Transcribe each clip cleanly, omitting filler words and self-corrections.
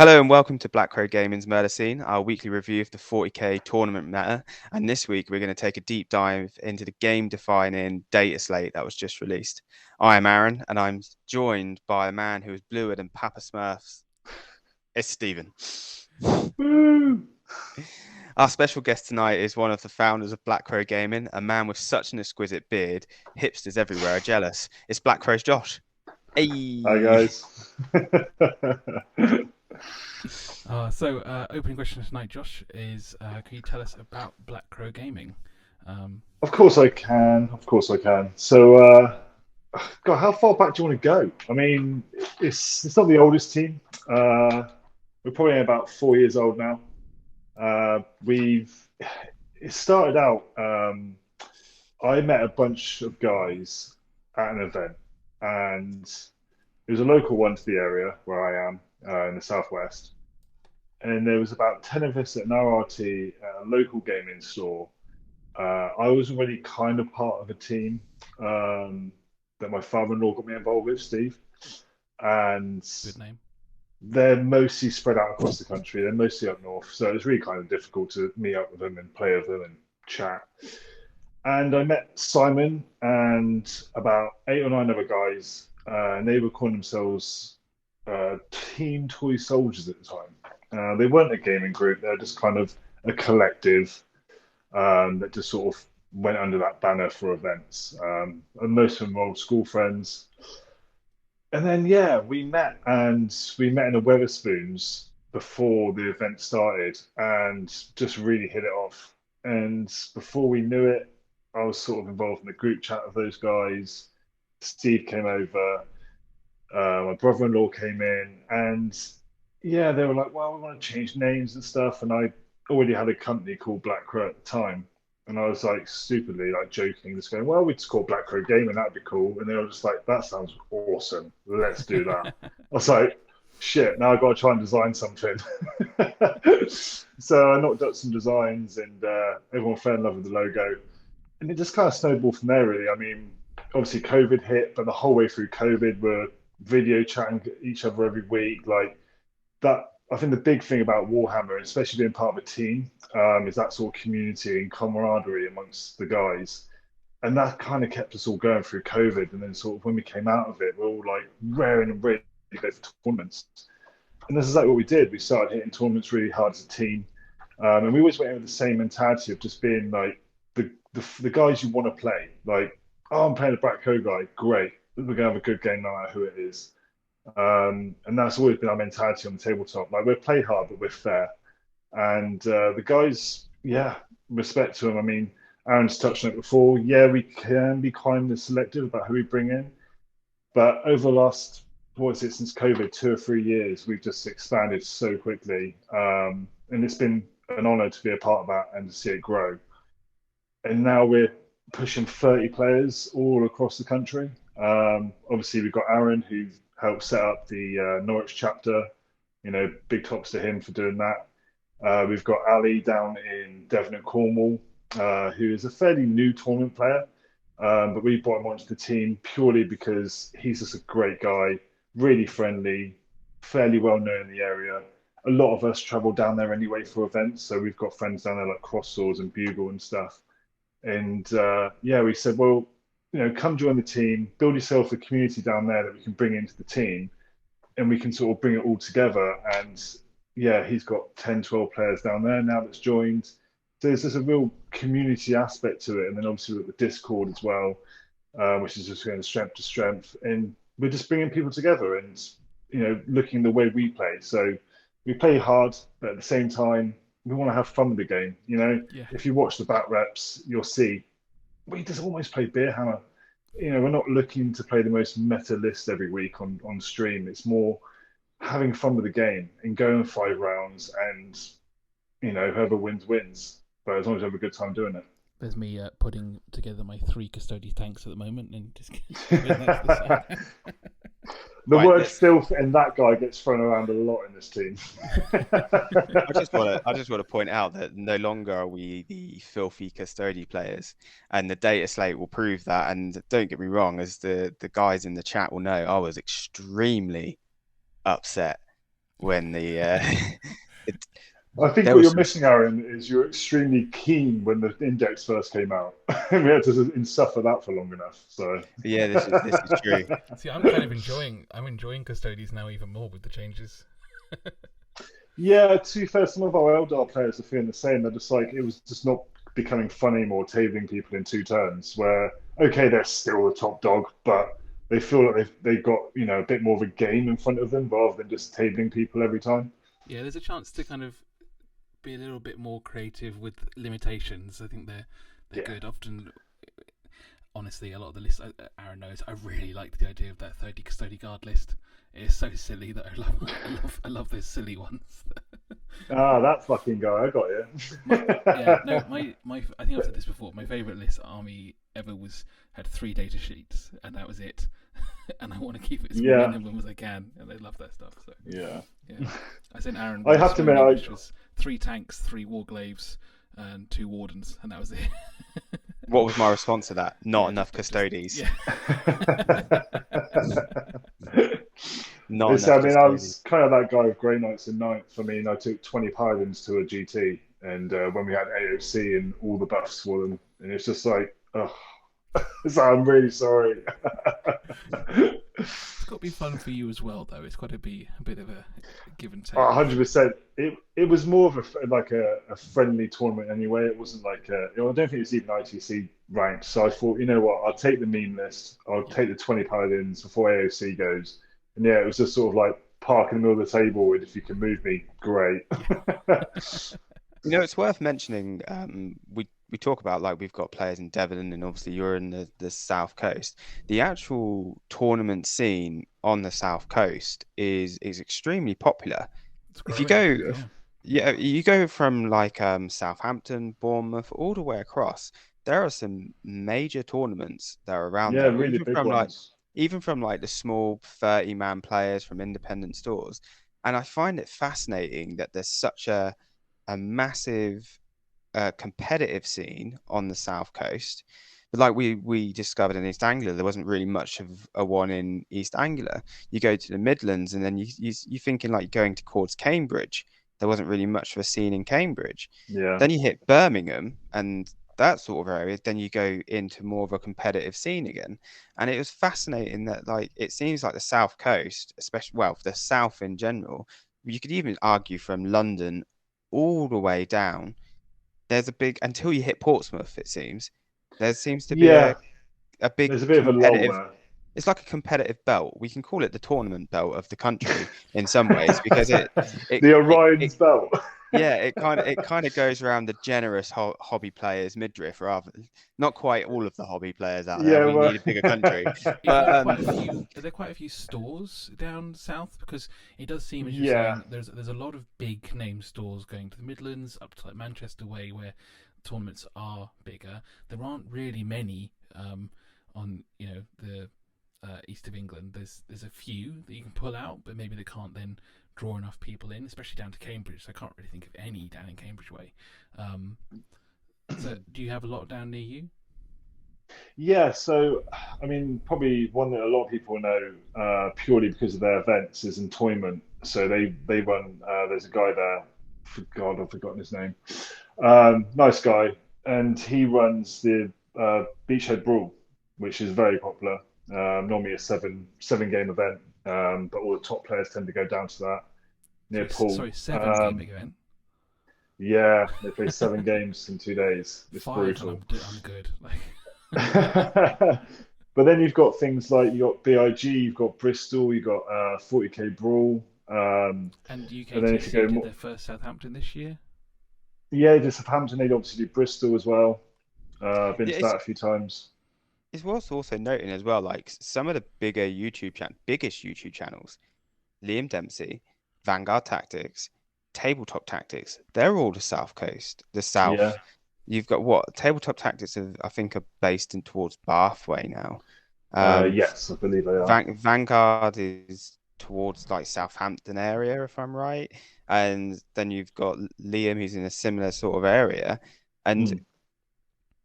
Hello and welcome to Black Crow Gaming's Murder Scene, our weekly review of the 40k tournament meta. And this week we're going to take a deep dive into the game-defining data slate that was just released. I am Aaron, and I'm joined by a man who is bluer than Papa Smurfs. It's Stephen. Woo! Our special guest tonight is one of the founders of Black Crow Gaming, a man with such an exquisite beard, hipsters everywhere are jealous. It's Black Crow's Josh. Hi Hey. guys. Opening question tonight, Josh, is can you tell us about Black Crow Gaming? Um, Of course I can. Of course I can. God, how far back do you want to go? I mean, it's not the oldest team. We're probably about 4 years old now. We've it started out. I met a bunch of guys at an event, and it was a local one to the area where I am in the southwest. And there was about 10 of us at an RRT at a local gaming store. I was already kind of part of a team that my father-in-law got me involved with, Steve. And Good name. they're mostly spread out across the country. They're mostly up north. So it was really kind of difficult to meet up with them and play with them and chat. And I met Simon and about 8 or 9 other guys, and they were calling themselves Team Toy Soldiers at the time. They weren't a gaming group; they're just kind of a collective that just sort of went under that banner for events. And most of them were old school friends. And then, yeah, we met in the Weatherspoons before the event started and just really hit it off. And before we knew it, I was sort of involved in the group chat with those guys. Steve came over, my brother-in-law came in, and yeah, they were like, "Well, we want to change names and stuff." And I already had a company called Black Crow at the time, and I was like stupidly like joking, just going, "Well, we just call Black Crow Gaming, that'd be cool." And they were just like, "That sounds awesome. Let's do that." I was like, "Shit, now I've got to try and design something." So I knocked up some designs, and everyone fell in love with the logo, and it just kind of snowballed from there, really. I mean, obviously COVID hit, but the whole way through COVID, we're video chatting each other every week. Like that, I think the big thing about Warhammer, especially being part of a team, is that sort of community and camaraderie amongst the guys. And that kind of kept us all going through COVID. And then, sort of, when we came out of it, we're all like raring and ready to go for tournaments. And this is like what we did. We started hitting tournaments really hard as a team. And we always went in with the same mentality of just being like the guys you want to play. Like, oh, I'm playing a Black Crow guy. Great. We're going to have a good game no matter who it is. And that's always been our mentality on the tabletop. Like, we're play hard, but we're fair. And the guys, yeah, respect to them. I mean, Aaron's touched on it before. Yeah, we can be kind of selective about who we bring in. But over the last, what is it, since COVID, 2 or 3 years, we've just expanded so quickly. And it's been an honor to be a part of that and to see it grow. And now we're pushing 30 players all across the country. Obviously, we've got Aaron, who helped set up the Norwich chapter. You know, big tops to him for doing that. We've got Ali down in Devon and Cornwall, who is a fairly new tournament player. But we brought him onto the team purely because he's just a great guy, really friendly, fairly well known in the area. A lot of us travel down there anyway for events, so we've got friends down there like Cross Swords and Bugle and stuff. And yeah, we said, well, come join the team, build yourself a community down there that we can bring into the team, and we can sort of bring it all together. And yeah, he's got 10, 12 players down there now that's joined. So there's a real community aspect to it. And then obviously with the Discord as well, which is just going strength to strength. And we're just bringing people together and, looking the way we play. So we play hard, but at the same time, we want to have fun with the game. Yeah. If you watch the back reps, you'll see we just almost play beer hammer. We're not looking to play the most meta list every week on stream. It's more having fun with the game and going 5 rounds, and whoever wins wins. But as long as you have a good time doing There's me putting together my 3 custody tanks at the moment and just putting that to the it. side. The Right. word filth and that guy gets thrown around a lot in this team. I just want to point out that no longer are we the filthy custody players, and the data slate will prove that. And don't get me wrong, as the guys in the chat will know, I was extremely upset when the it, I think there what was you're some. missing, Aaron, is you're extremely keen when the index first came out. We had to suffer that for long enough. So, Yeah, this is true. See, I'm enjoying custodies now even more with the changes. yeah, to be fair, some of our Eldar players are feeling the same. They're just like, it was just not becoming fun anymore, tabling people in two turns, where, okay, they're still the top dog, but they feel like they've got, a bit more of a game in front of them rather than just tabling people every time. Yeah, there's a chance to kind of be a little bit more creative with limitations. I think they're Yeah. good. Often, honestly, a lot of the lists Aaron knows. I really like the idea of that 30 custody guard list. It's so silly that I love. I love those silly ones. Ah, that fucking guy, I got you. My yeah, no, my I think I've said this before. My favourite list army ever had 3 data sheets, and that was it. And I want to keep it as Yeah, minimum as I can, and they love that stuff. So yeah. yeah, I sent Aaron I one have this to admit, morning, which was 3 tanks, 3 warglaves, and 2 wardens, and that was it. What was my response to that? Not Yeah, enough just custodies. yeah. Not It's, I enough mean, I custodians. was kind of that guy with Grey Knights in ninth. I mean, I took 20 Paladins to a GT, and when we had AOC and all the buffs for them, and it's just like, oh, so I'm really sorry. It's got to be fun for you as well, though. It's got to be a bit of a give and take. 100%. It was more of a friendly tournament anyway. It wasn't like I don't think it was even ITC ranked. So I thought, you know what, I'll take the meme list. I'll Yeah, take the 20 Paladins before AOC goes. And yeah, it was just sort of like park in the middle of the table, and if you can move me, great. yeah, It's worth mentioning. We talk about like we've got players in Devon, and obviously you're in the South Coast. The actual tournament scene on the South Coast is extremely popular. it's If you growing. go, Yeah, yeah, you go from like Southampton, Bournemouth, all the way across. There are some major tournaments that are around Yeah, there, really big ones. even from like the small 30-man players from independent stores. And I find it fascinating that there's such a massive competitive scene on the South Coast. But like we discovered in East Anglia, there wasn't really much of a one in East Anglia. You go to the Midlands, and then you thinking like going towards Cambridge. There wasn't really much of a scene in Cambridge. Yeah. Then you hit Birmingham and that sort of area. Then you go into more of a competitive scene again. And it was fascinating that like it seems like the South Coast, especially well, the South in general, you could even argue from London all the way down. There's a big until you hit Portsmouth, it seems. There seems to be Yeah, a big there's a bit of a lull competitive. there. It's like a competitive belt. We can call it the tournament belt of the country in some ways because yeah. it The it Orion's belt. yeah, it kind of goes around the generous hobby players midriff rather not quite all of the hobby players out there. Yeah, We well, need a bigger country. Is But there quite a few? Are there quite a few stores down south? Because it does seem, as you're yeah, saying, there's a lot of big name stores going to the Midlands, up to like Manchester way, where tournaments are bigger. There aren't really many on the east of England. There's a few that you can pull out, but maybe they can't then draw enough people in, especially down to Cambridge. So I can't really think of any down in Cambridge way. Um, so do you have a lot down near you? yeah. So, I mean, probably one that a lot of people know purely because of their events is Entoyment. So they run. There's a guy there. For God, I've forgotten his name. Nice guy, and he runs the Beachhead Brawl, which is very popular. Normally a seven game event, but all the top players tend to go down to that near Sorry, Poole. sorry, 7 gaming event. Yeah, they play 7 games in 2 days. It's 5 and brutal. I'm good. Like But then you've got things like you got BIG, you've got Bristol, you've got 40k Brawl, and and then if you UKTC go did more, their first Southampton this year. yeah, just Southampton, they'd obviously do Bristol as well. Been yeah, to that a few times. it's worth also noting as well, like some of the biggest YouTube channels, Liam Dempsey, Vanguard Tactics, Tabletop Tactics, they're all the South Coast, the Yeah, South. You've got what Tabletop Tactics I think are based in towards Bathway now. Um, yes, I believe they are. Vanguard is towards like Southampton area, if I'm right. And then you've got Liam, who's in a similar sort of area. And Mm.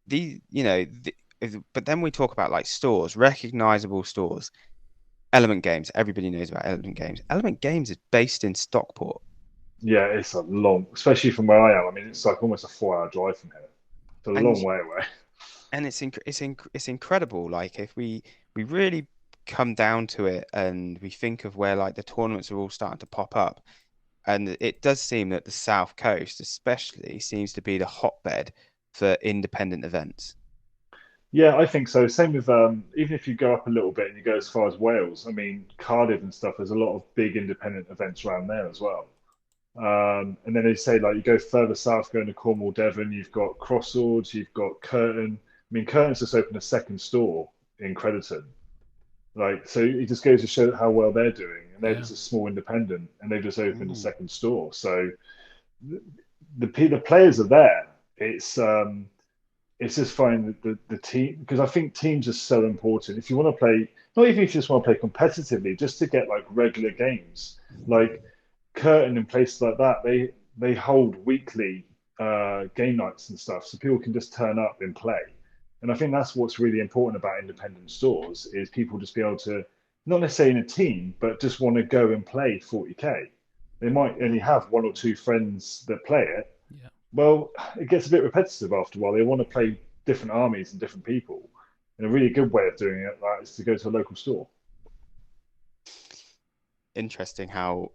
the, you know, but then we talk about like stores, recognizable stores. Element Games. Everybody knows about Element Games. Element Games is based in Stockport, Yeah, it's a long, especially from where I am. I mean, it's like almost a 4 hour drive from here. It's a and long way away. it's incredible. Like if we really come down to it and we think of where like the tournaments are all starting to pop up, and it does seem that the South Coast, especially, seems to be the hotbed for independent events. Yeah, I think so. Same with even if you go up a little bit and you go as far as Wales, I mean, Cardiff and stuff, there's a lot of big independent events around there as well. And then they say like you go further south, going to Cornwall, Devon, you've got Crossroads, you've got Curtin. I mean, Curtin's just opened a second store in Crediton. Like, so it just goes to show how well they're doing, and they're Yeah. just a small independent, and they've just opened a Mm. second store. So the players are there. It's just finding the team because I think teams are so important. If you want to play, not even if you just want to play competitively, just to get like regular games, like Curtin and places like that, they hold weekly game nights and stuff, so people can just turn up and play. And I think that's what's really important about independent stores is people just be able to not necessarily in a team, but just want to go and play 40K. They might only have one or two friends that play it. Yeah. Well, it gets a bit repetitive after a while. They want to play different armies and different people. And a really good way of doing it like, is to go to a local store. Interesting how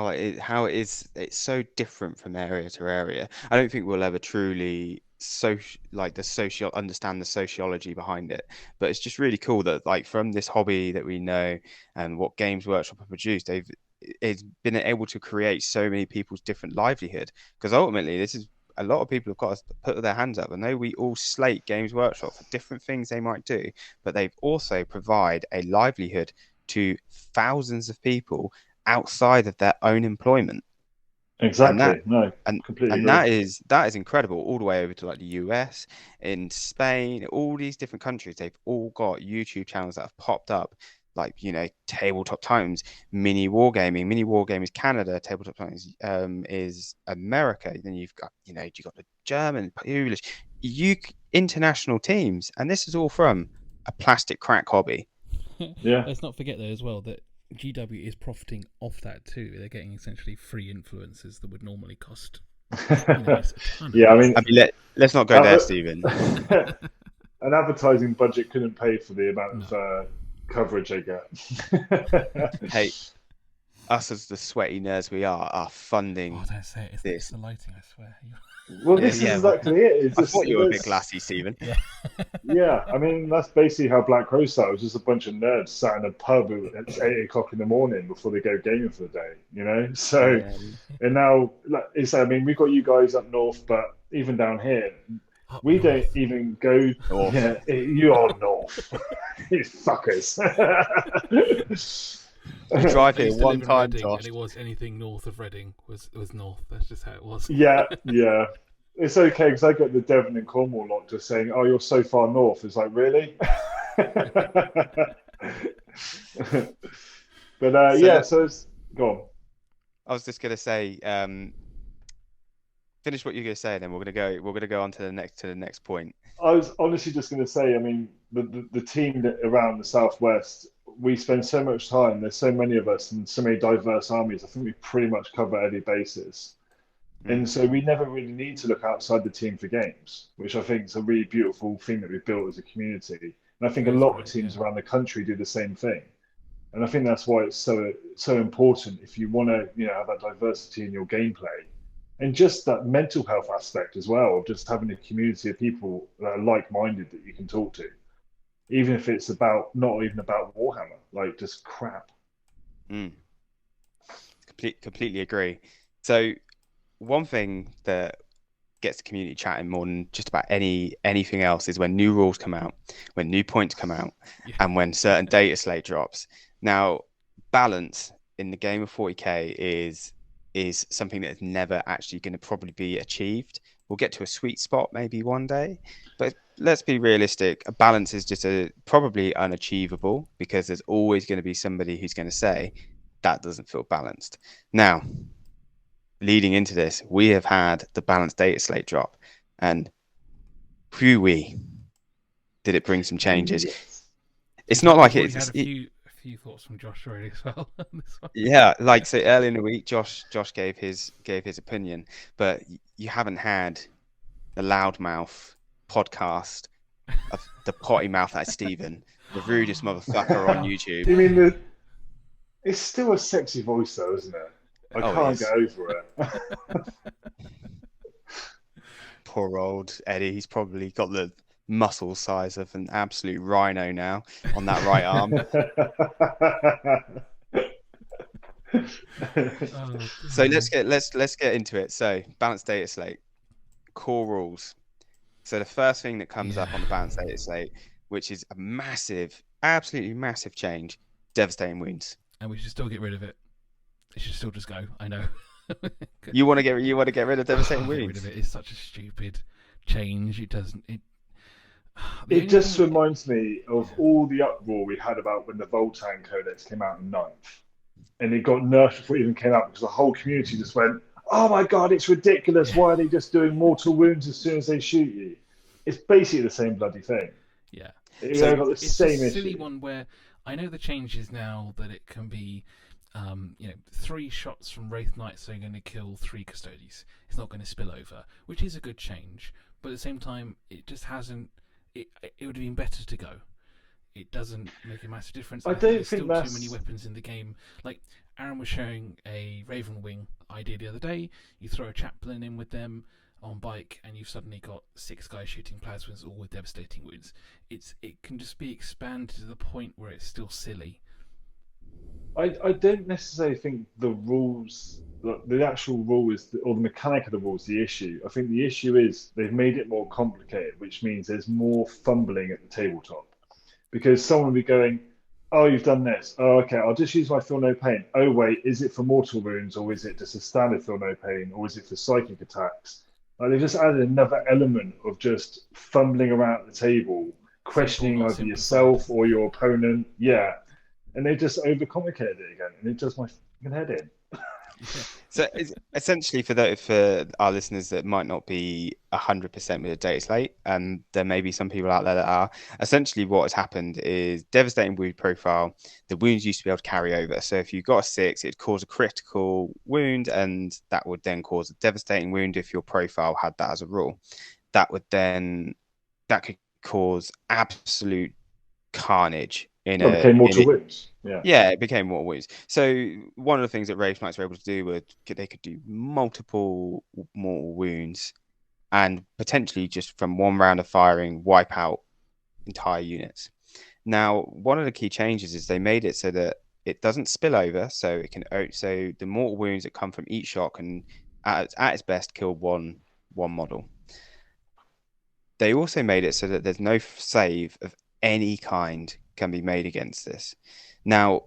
it is it's so different from area to area. I don't think we'll ever truly understand the sociology behind it, but it's just really cool that like from this hobby that we know and what Games Workshop have produced, it's been able to create so many people's different livelihood, because ultimately this is a lot of people have got to put their hands up. I know we all slate Games Workshop for different things they might do, but they've also provide a livelihood to thousands of people outside of their own employment, and that Exactly. No, and completely and agree. that is incredible, all the way over to like the US, in Spain, all these different countries. They've all got YouTube channels that have popped up, like Tabletop Times, Mini Wargaming is Canada, Tabletop Times is America. Then you've got the German, Polish, you international teams, and this is all from a plastic crack hobby. Yeah. Let's not forget though as well that GW is profiting off that too. They're getting essentially free influencers that would normally cost a ton of Yeah, I money. mean, I mean, let's not go there, uh, Stephen. an advertising budget couldn't pay for the amount No. of coverage they get. Hey, us as the sweaty nerds we are Oh, funding don't say it. It's this. the lighting, I swear. Well, Yeah, this is yeah. Well, exactly it. It's I just thought you were a bit that's glassy, Stephen. Yeah. yeah. I mean, that's basically how Black Rose started. It was just a bunch of nerds sat in a pub at 8 o'clock in the morning before they go gaming for the day. You know, so Yeah. and now like, it's. I mean, we've got you guys up north, but even down here, Up we don't north. even go. North. Yeah, you are north, you fuckers. You drive I here used to one live in time, Reading, and Josh. it was anything north of Reading was north. That's just how it was. Yeah, yeah. It's okay because I get the Devon and Cornwall lot just saying, "Oh, you're so far north." It's like, really? But So yeah, let so it's gone. I was just gonna say, finish what you're gonna say, and then we're gonna go on to the next point. I was honestly just going to say, I mean, the team that around the Southwest, we spend so much time. There's so many of us and so many diverse armies. I think we pretty much cover every basis. And Mm, so we never really need to look outside the team for games, which I think is a really beautiful thing that we've built as a community. And I think That a is lot of great. Yeah. teams around the country do the same thing. And I think that's why it's so important if you want to have that diversity in your gameplay and just that mental health aspect as well of just having a community of people that are like-minded that you can talk to, even if it's about not even about Warhammer, like just crap. mm. Completely agree. So one thing that gets the community chatting more than just about anything else is when new rules come out, when new points come out, Yeah. and when certain data slate drops. Now, balance in the game of 40K is something that is never actually going to probably be achieved. We'll get to a sweet spot maybe one day, but let's be realistic. A balance is just probably unachievable because there's always going to be somebody who's going to say that doesn't feel balanced. Now, leading into this, we have had the balanced data slate drop, and whew, did it bring some changes. Yes. It's not like We've already had it's a few thoughts from Josh already as well on this one. yeah, like so early in the week, Josh gave his opinion, but you haven't had the loudmouth podcast of the potty mouth at Stephen, the rudest motherfucker on Wow. YouTube. You mean it's still a sexy voice though, isn't it? I Oh, it can't get is. over it. Poor old Eddie. He's probably got the muscle size of an absolute rhino now on that right arm. Oh So dear me. let's get into it. So balanced data slate, core rules. So the first thing that comes Yeah. up on the balanced data slate, which is a massive, absolutely massive change, devastating wounds. And we should still get rid of it. It should still just go. I know. You want to get rid of devastating Get rid of wounds? it. It's such a stupid change. It doesn't. It. The It only just thing. reminds me of Yeah. all the uproar we had about when the Voltan Codex came out in ninth, and it got nerfed before it even came out because the whole community just went, "Oh my god, it's ridiculous! Yeah. Why are they just doing mortal wounds as soon as they shoot you?" It's basically the same bloody thing. Yeah. You've So got the It's a same silly issue. one where I know the change is now that it can be, 3 shots from Wraith Knights are going to kill 3 Custodes. It's not going to spill over, which is a good change. But at the same time, it just hasn't. It would have been better to go. It doesn't make a massive difference. I I think don't there's think still too many that's. weapons in the game. Like Aaron was showing a Raven Wing idea the other day. You throw a chaplain in with them on bike, and you've suddenly got 6 guys shooting plasmas, all with devastating wounds. It can just be expanded to the point where it's still silly. I don't necessarily think the rules, the actual rule is, or the mechanic of the rule is the issue. I think the issue is they've made it more complicated, which means there's more fumbling at the tabletop. Because someone will be going, "Oh, you've done this. Oh, okay, I'll just use my feel no pain. Oh, wait, is it for mortal wounds, or is it just a standard feel no pain, or is it for psychic attacks?" Like they've just added another element of just fumbling around at the table, Simple, questioning not either simplified. yourself or your opponent. Yeah, and they just overcomplicated it again, and it does my fucking head in. Yeah. So essentially, for our listeners that might not be 100% with the data slate, and there may be some people out there that are, essentially what has happened is devastating wound profile. The wounds used to be able to carry over. So if you got a 6, it'd cause a critical wound, and that would then cause a devastating wound if your profile had that as a rule. That would then that could cause absolute carnage in Well, it became in mortal wounds. Yeah. yeah, it became more wounds. So one of the things that Rave Knights were able to do was they could do multiple mortal wounds and potentially just from one round of firing wipe out entire units. Now, one of the key changes is they made it so that it doesn't spill over, so it can so the mortal wounds that come from each shot can at its best kill one model. They also made it so that there's no save of any kind can be made against this. Now,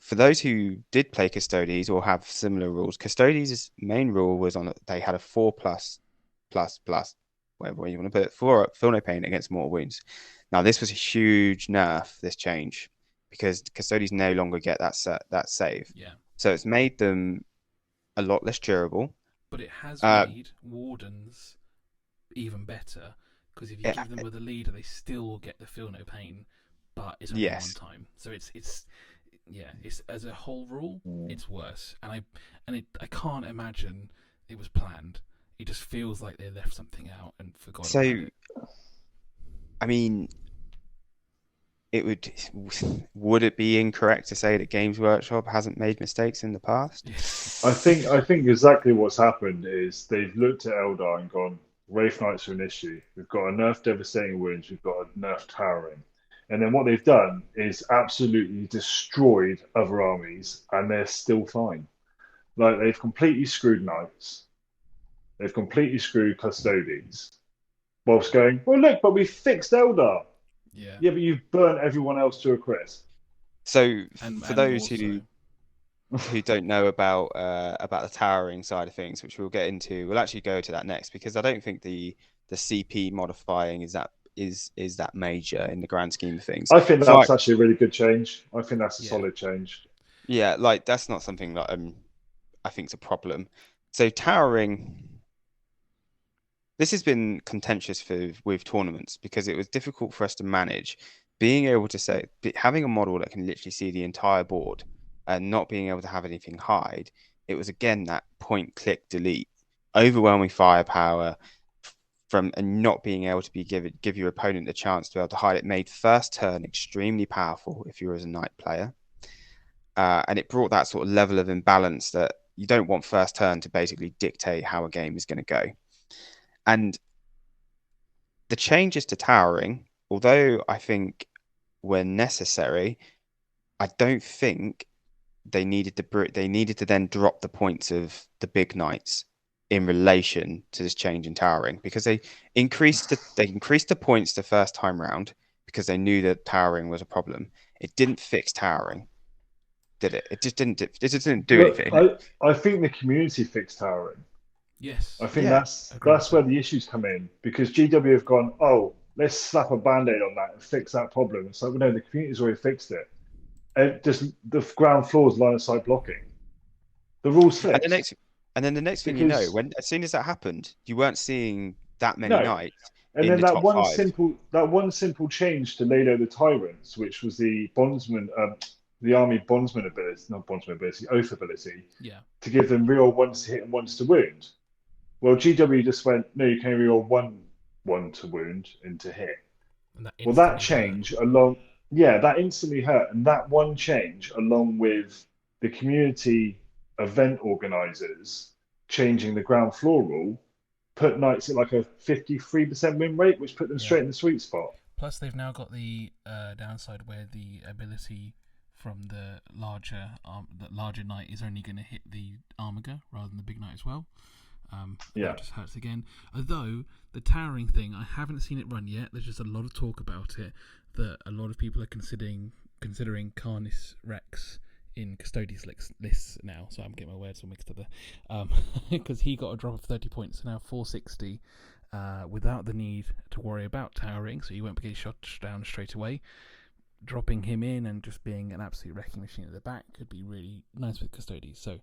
for those who did play Custodes or have similar rules, Custodes' main rule was on they had a 4+++, whatever you want to put it, for feel no pain against mortal wounds. Now, this was a huge nerf, this change, because Custodes no longer get that save. Yeah. So it's made them a lot less durable. But it has Uh, made Wardens even better because if you it- give them with a leader, they still get the feel no pain, but it's only one yes. time. So it's as a whole rule, it's worse. I can't imagine it was planned. It just feels like they left something out and forgot So, about it. I mean, it would it be incorrect to say that Games Workshop hasn't made mistakes in the past? I think exactly what's happened is they've looked at Eldar and gone, Wraith Knights are an issue. We've got a nerf devastating wounds, we've got a nerf towering. And then what they've done is absolutely destroyed other armies, and they're still fine. Like they've completely screwed knights, they've completely screwed custodians, whilst going, well, look, but we fixed Eldar. Yeah, Yeah, but you've burnt everyone else to a crisp. So, and for and those more so. who don't know about the towering side of things, which we'll get into, we'll actually go to that next because I don't think the CP modifying is that major in the grand scheme of things. I think Fire, that's actually a really good change. I think that's a Yeah, solid change. yeah, like that's not something that I think is a problem. So towering, this has been contentious with tournaments because it was difficult for us to manage being able to say having a model that can literally see the entire board and not being able to have anything hide, it was again that point click delete, overwhelming firepower from and not being able to give your opponent the chance to be able to hide it made first turn extremely powerful if you were as a knight player. And it brought that sort of level of imbalance that you don't want first turn to basically dictate how a game is going to go. And the changes to towering, although I think were necessary, I don't think they needed to then drop the points of the big knights in relation to this change in towering because they increased the points the first time round because they knew that towering was a problem. It didn't fix towering, did it? It just didn't do Look, anything. I think the community fixed towering. Yes, I think Yeah. agree with that's where that. the issues come in because GW have gone, oh, let's slap a band-aid on that and fix that problem. It's like, well, no, the community's already fixed it. And just the ground floor is line of sight blocking. The rules And the fixed next and then the next thing you know, because when as soon as that happened, you weren't seeing that many no. knights And in then the top five. that one simple change to Lado the Tyrants, which was the bondsman, the army bondsman ability, not bondsman ability, oath ability, Yeah, to give them real ones to hit and ones to wound. Well, GW just went, no, you can only roll one to wound and to hit. and that Well, that instantly hurt. change along, yeah, that instantly hurt, and that one change along with the community event organizers changing the ground floor rule put Knights at like a 53% win rate, which put them Yeah. straight in the sweet spot. Plus, they've now got the downside where the ability from the larger knight is only going to hit the armiger rather than the big knight as well. Yeah, That just hurts again. Although the towering thing, I haven't seen it run yet. There's just a lot of talk about it that a lot of people are considering Carnis Rex in Custodes lists now. So I'm getting my words all mixed up there. Because he got a drop of 30 points, so now 460. Without the need to worry about towering, so you won't get shot down straight away. Dropping him in and just being an absolute wrecking machine at the back could be really nice with Custodes. So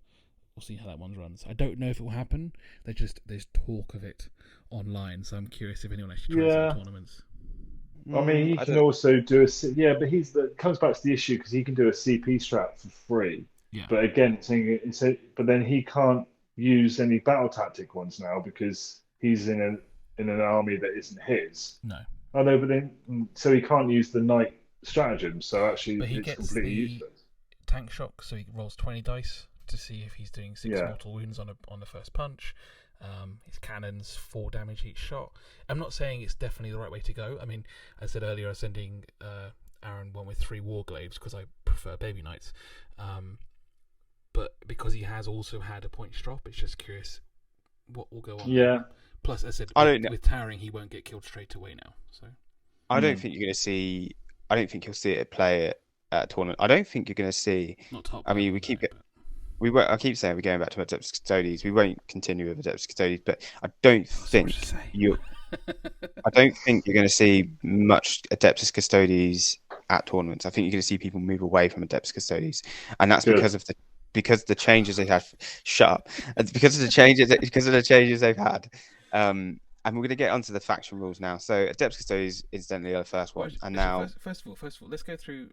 we'll see how that one runs. I don't know if it will happen. There's talk of it online, so I'm curious if anyone actually tries it in yeah. tournaments. I mean, he I can don't. also do yeah, but it comes back to the issue because he can do a CP strat for free. Yeah, But again, but then he can't use any battle tactic ones now because he's in an army that isn't his. no, I know, but then so he can't use the knight stratagem. So actually, but he it's gets completely the useless. tank shock, so he rolls 20 dice to see if he's doing 6 Yeah, mortal wounds on the first punch. His cannons 4 damage each shot. I'm not saying it's definitely the right way to go. I mean, I said earlier I was sending Aaron one with 3 warglaives because I prefer baby knights. But because he has also had a point drop, it's just curious what will go on there. yeah. Plus, as I said, I don't know. with towering, he won't get killed straight away now. So I don't Mm. think you're going to see. I don't think you'll see it play at a tournament. I don't think you're going to see. not top I mean, level, no, but we won't. I keep saying we're going back to Adeptus Custodes. We won't continue with Adeptus Custodes, but I don't so much think to say. you. I don't think you're going to see much Adeptus Custodes at tournaments. I think you're going to see people move away from Adeptus Custodes, and that's Good. because the changes they have. Shut up. It's because of the changes they've had. And we're going to get onto the faction rules now. So Adeptus Custodes, incidentally, are the first one, and now First of all, let's go through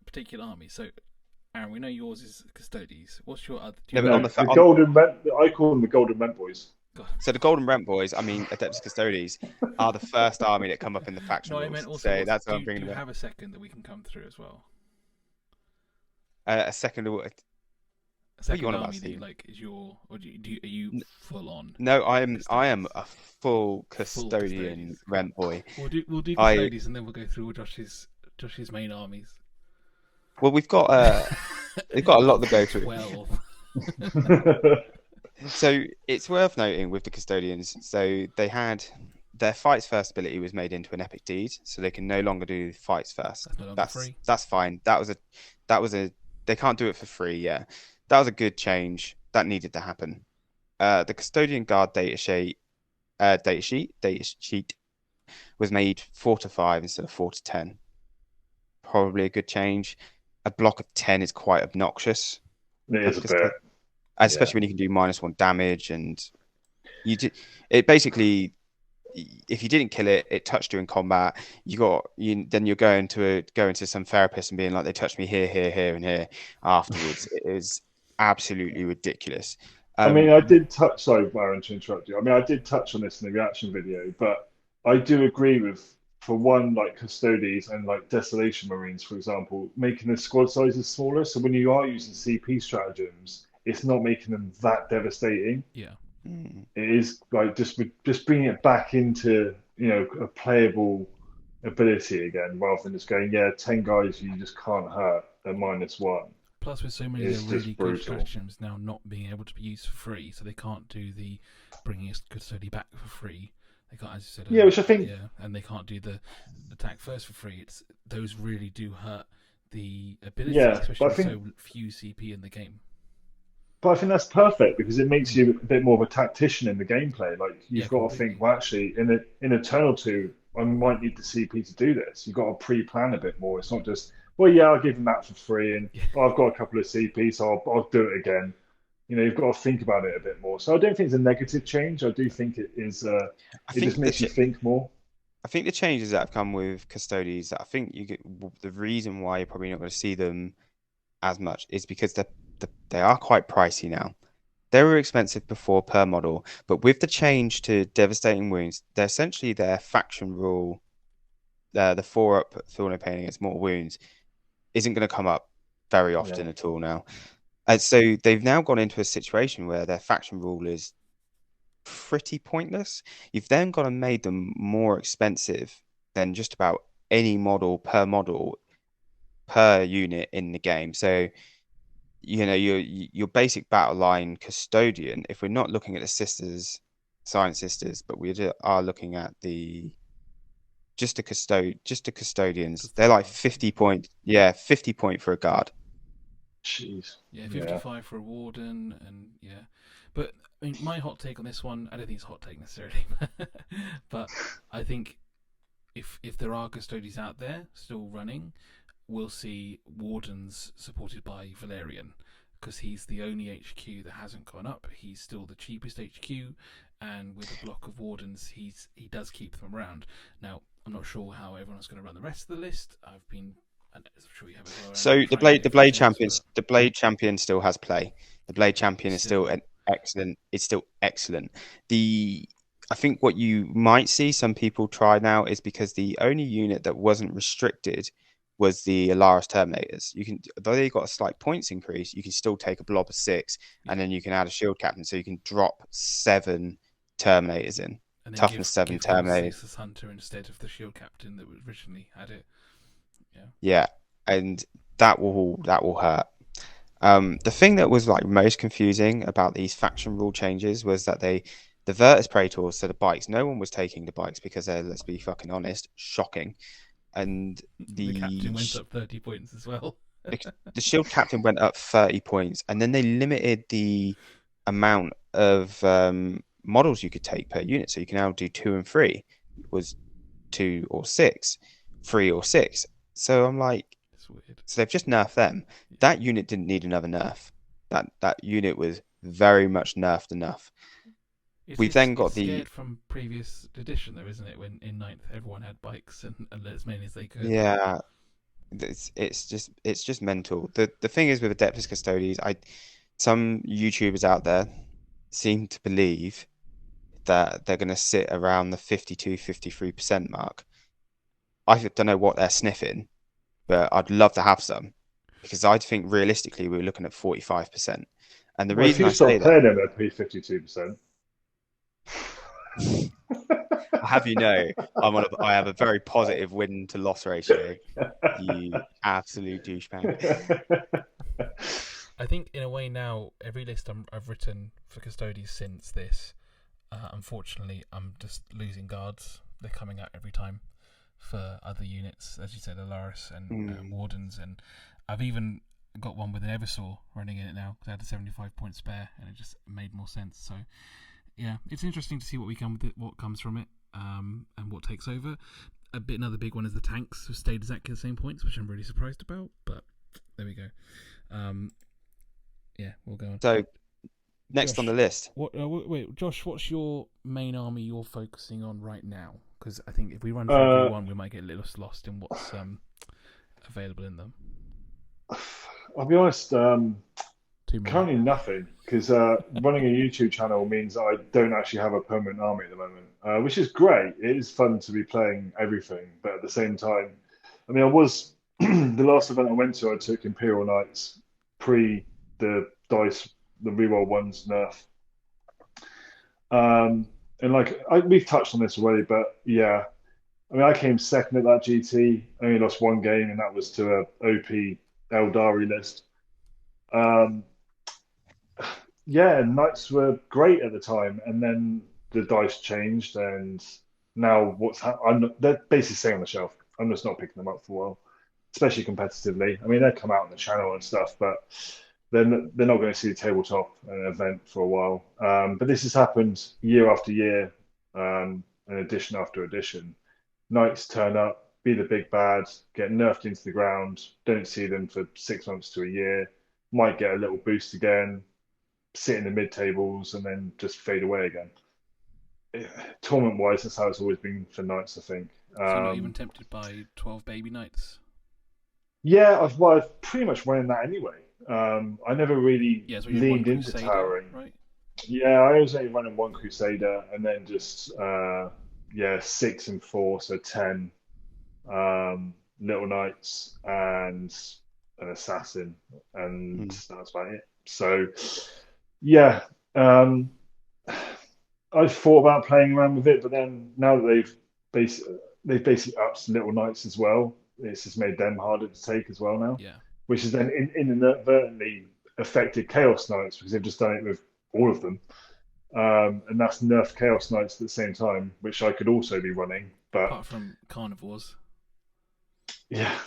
particular armies. So, Aaron, we know yours is Custodes. What's your other? Do no, you but have on No, the the on golden rent. I call them the golden rent boys. God. so the Golden Rent Boys, I mean Adeptus Custodes, are the first army that come up in the faction No, I rules. meant also. So that's what I'm Do bringing you about. have a second that we can come through as well? A second. A What are you second on about, army that you Steve? like is your, or are you full on No, I am Custodes? a full Full custodian Custodes. rent boy. We'll do I Custodes and then we'll go through all Josh's main armies. well, we've got a lot to go through. 12. So it's worth noting with the custodians. So they had their fights first ability was made into an epic deed, so they can no longer do fights first. That's no longer That's free. that's fine. That was a they can't do it for free. Yeah, that was a good change that needed to happen. The custodian guard data sheet was made 4 to 5 instead of 4 to 10. Probably a good change. A block of 10 is quite obnoxious, It is a bit. Yeah. especially when you can do -1 damage and you do it basically. if you didn't kill it, it touched you in combat. Then you're going to some therapist and being like, they touched me here, here, here, and here. Afterwards, it is absolutely ridiculous. I Um, mean, I did touch, sorry, Byron, to interrupt you. I mean, I did touch on this in the reaction video, but I do agree with, for one, like Custodes and like Desolation Marines, for example, making the squad sizes smaller. So when you are using CP stratagems, it's not making them that devastating. Yeah. mm, It is like just bringing it back into, a playable ability again, rather than just going, yeah, 10 guys you just can't hurt at -1. Plus, with so many of It's their really just good brutal. stratagems now not being able to be used for free, so they can't do the bringing a custody back for free. They can't, as you said Yeah, earlier, which I think, yeah, and they can't do the attack first for free. It's those really do hurt the ability, yeah, especially with so few CP in the game. but I think that's perfect because it makes Mm. you a bit more of a tactician in the gameplay. Like Yeah, you've got to think, completely. well, actually, in a turn or two, I might need the CP to do this. You've got to pre-plan a bit more. It's not just, well, yeah, I'll give them that for free, and Yeah, oh, I've got a couple of CP, so I'll do it again. You've got to think about it a bit more. So I don't think it's a negative change. I do think it is. I It just think the makes you think more. I think the changes that have come with custodies, I think the reason why you're probably not going to see them as much is because they are quite pricey now. They were expensive before per model, but with the change to devastating wounds, they're essentially their faction rule. The 4-up Thorn Pain against mortal wounds isn't going to come up very Yeah, often at all now. And so they've now gone into a situation where their faction rule is pretty pointless. You've then got to make them more expensive than just about any model per unit in the game. So your basic battle line custodian. If we're not looking at the sisters, science sisters, but are looking at the just the custodians. just the They're like guards. 50 point, yeah, 50 point for a guard. jeez, Yeah, yeah. 55 for a warden, and yeah. But I mean, my hot take on this one, I don't think it's a hot take necessarily, but I think if there are custodians out there still running, we'll see wardens supported by Valerian, because he's the only HQ that hasn't gone up. He's still the cheapest HQ, and with a block of wardens, he does keep them around. Now, I'm not sure how everyone's going to run the rest of the list. I'm sure you have as well. So Trying to get the a few blade things, but champion still has play. The blade champion is still still, an excellent. It's still excellent. The I think what you might see some people try now is because the only unit that wasn't restricted was the Alaris Terminators. You can, though they got a slight points increase, you can still take a blob of 6, and yeah, then you can add a shield captain, so you can drop 7 Terminators in. and then Toughness 7 give Horde Terminators. 6 as Hunter instead of the shield captain that originally had it. Yeah, Yeah, and that will hurt. The thing that was like most confusing about these faction rule changes was that the Virtus Praetors, so the bikes, no one was taking the bikes because they're, let's be fucking honest, shocking. And the the captain went up 30 points as well. the, the shield captain went up 30 points, and then they limited the amount of models you could take per unit. So you can now do 2 and 3. It was 2 or 6, 3 or 6. So I'm like, It's weird. so they've just nerfed them. Yeah. That unit didn't need another nerf. That unit was very much nerfed enough. We've then It's got the scared from previous edition though, isn't it? When in ninth everyone had bikes and as many as they could. yeah. It's just mental. The thing is with Adeptus Custodes, some YouTubers out there seem to believe that they're going to sit around the 52-53% mark. I don't know what they're sniffing, but I'd love to have some because I think realistically we're looking at 45%. And the Well, if reason you I say stop that, playing them at P52%. I have I have a very positive win to loss ratio. You absolute douchebag. I think in a way now every list I've written for Custodes since this, unfortunately, I'm just losing guards. They're coming out every time for other units, as you said, Alaris and Wardens, and I've even got one with an Eversaw running in it now because I had a 75 point spare, and it just made more sense. So yeah, it's interesting to see what comes from it, and what takes over. Another big one is the tanks have stayed exactly the same points, which I'm really surprised about. But there we go. Yeah, we'll go on. So Next on the Josh, list. wait, Josh, what's your main army you're focusing on right now? Because I think if we run through every Uh, one, we might get a little lost in what's available in them. I'll be honest. Too many. Currently nothing, because running a YouTube channel means I don't actually have a permanent army at the moment, which is great. It is fun to be playing everything, but at the same time, I mean, I was the last event I went to, I took Imperial Knights pre the dice, the reroll ones nerf. And we've touched on this already, but yeah, I mean, I came second at that GT, only lost one game, and that was to a OP Eldari list. Um, yeah, Knights were great at the time, and then the dice changed, and now they're basically staying on the shelf. I'm just not picking them up for a while, especially competitively. I mean, they'll come out on the channel and stuff, but they're not going to see the tabletop event for a while. But this has happened year after year, and edition after edition. Knights turn up, be the big bad, get nerfed into the ground, don't see them for 6 months to a year, might get a little boost again, sit in the mid tables, and then just fade away again. Tournament wise, that's how it's always been for Knights, I think. So you're not even tempted by 12 baby knights? Yeah, I've pretty much run in that anyway. I never really Yeah, so you had one leaned into Crusader, towering. right? Yeah, I was only running one Crusader and then just yeah, 6 and 4, so 10 Little Knights and an Assassin, and Mm. that's about it. So yeah, um, I thought about playing around with it, but then now that they've basically upped Little Knights as well, it's just made them harder to take as well now, Yeah. which has then inadvertently affected Chaos Knights because they've just done it with all of them. And that's nerfed Chaos Knights at the same time, which I could also be running. But Apart from carnivores. yeah,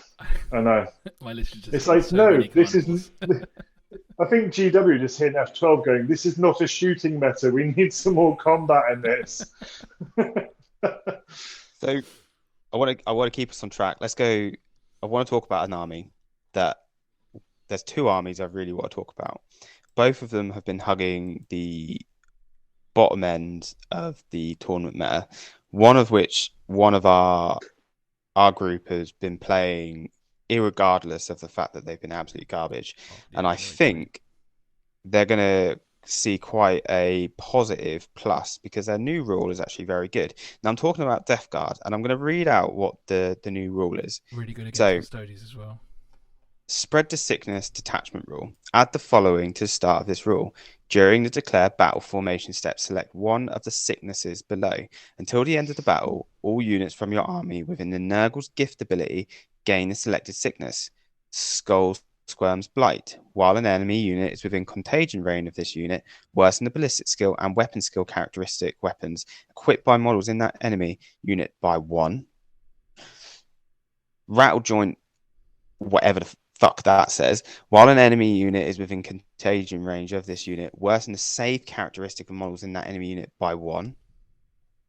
I know. My list is just It's got like, so no, many this isn't. carnivores. I think GW just hit F12 going, this is not a shooting meta. We need some more combat in this. So I want to keep us on track. Let's go. I want to talk about an army that there's two armies I really want to talk about. Both of them have been hugging the bottom end of the tournament meta. One of which one of our group has been playing irregardless of the fact that they've been absolute garbage. Oh, yeah, And I very true. think they're going to see quite a positive plus because their new rule is actually very good. Now I'm talking about Death Guard, and I'm going to read out what the new rule is. Really good against So, custodies as well. spread the sickness detachment rule. Add the following to the start of this rule. During the declared battle formation step, select one of the sicknesses below. Until the end of the battle, all units from your army within the Nurgle's gift ability gain the selected sickness. Skull Squirm's Blight. While an enemy unit is within contagion range of this unit, worsen the ballistic skill and weapon skill characteristic weapons equipped by models in that enemy unit by 1. Rattle Joint, whatever the fuck that says. While an enemy unit is within contagion range of this unit, worsen the save characteristic of models in that enemy unit by 1.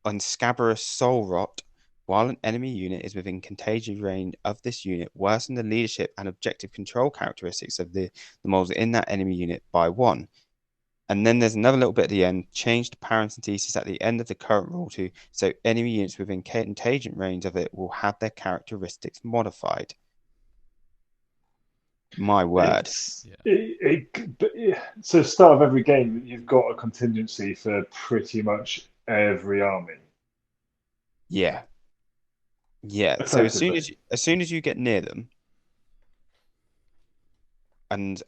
On Scabrous Soul Rot, while an enemy unit is within contagion range of this unit, worsen the leadership and objective control characteristics of the models in that enemy unit by 1. And then there's another little bit at the end. Change the parenthesis at the end of the current rule to so enemy units within contagion range of it will have their characteristics modified. My word. So start of every game, you've got a contingency for pretty much every army. Yeah. Yeah. So as soon as you get near them, and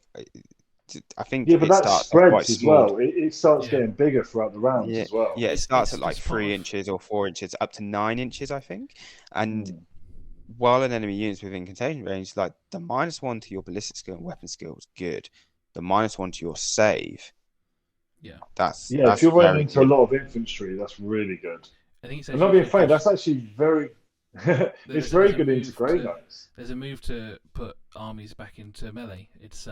I think Yeah, but it that starts off quite spreads as small. well. It starts Yeah. getting bigger throughout the rounds Yeah, as well. yeah, it starts at It's like just part 3 inches or 4 inches, up to 9 inches, I think. And Mm. while an enemy unit's within contagion range, like the -1 to your ballistic skill and weapon skill is good. The -1 to your save, Yeah. that's Yeah, if that's you're running very into a good. lot of infantry, that's really good. I think it's I'm actually not being quite funny, good. that's actually very it's There's very a good into move Grey to Knights. there's a move to put armies back into melee. It's